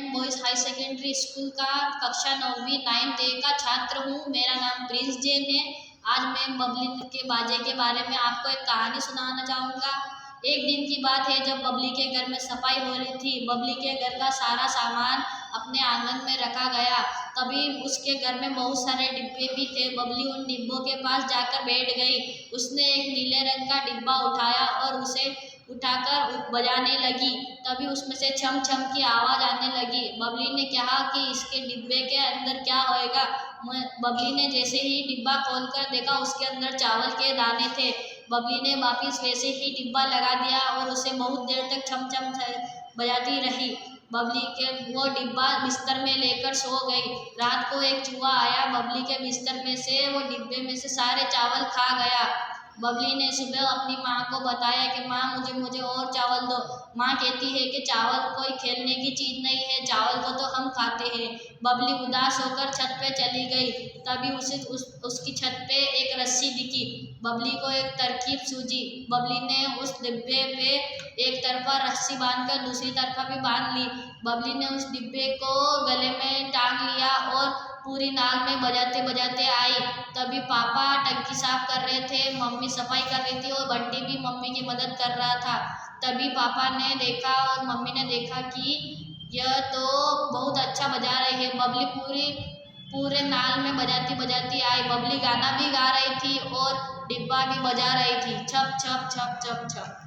Government boys high secondary school का कक्षा 9वीं 9th A का छात्र हूँ। मेरा नाम प्रिंस जैन है। आज मैं बबली के बाजे के बारे में आपको एक कहानी सुनाना चाहूँगा। एक दिन की बात है जब बबली के घर में सफाई हो रही थी। बबली के घर का सारा सामान अपने आंगन में रखा गया। तभी उसके घर में बहुत सारे डिब्बे भी थे। बबली उन डिब्बों के पास जाकर बैठ गई। उसने एक नीले रंग का डिब्बा उठाया और उसे उठाकर बजाने लगी। तभी उसमें से छम छम की आवाज़ आने लगी। बबली ने कहा कि इसके डिब्बे के अंदर क्या होएगा। बबली ने जैसे ही डिब्बा खोलकर देखा उसके अंदर चावल के दाने थे। बबली ने वापिस वैसे ही डिब्बा लगा दिया और उसे बहुत देर तक छम छम बजाती रही। बबली के वो डिब्बा बिस्तर में लेकर सो गई। रात को एक चूहा आया, बबली के बिस्तर में से वो डिब्बे में से सारे चावल खा गया। बबली ने सुबह अपनी माँ को बताया कि माँ मुझे और चावल दो। माँ कहती है कि चावल कोई खेलने की चीज़ नहीं है, चावल को तो हम खाते हैं। बबली उदास होकर छत पे चली गई। तभी उसकी छत पे एक रस्सी दिखी। बबली को एक तरकीब सूझी। बबली ने उस डिब्बे पे एक तरफा रस्सी बांधकर दूसरी तरफा भी बांध ली। बबली ने उस डिब्बे को गले में टांग लिया और पूरी नाल में बजाते बजाते आई। तभी पापा टंकी साफ कर रहे थे, मम्मी सफाई कर रही थी और बंटी भी मम्मी की मदद कर रहा था। तभी पापा ने देखा और मम्मी ने देखा कि यह तो बहुत अच्छा बजा रही है। बबली पूरे नाल में बजाती बजाती आई। बबली गाना भी गा रही थी और डिब्बा भी बजा रही थी, छप छप छप छप छप।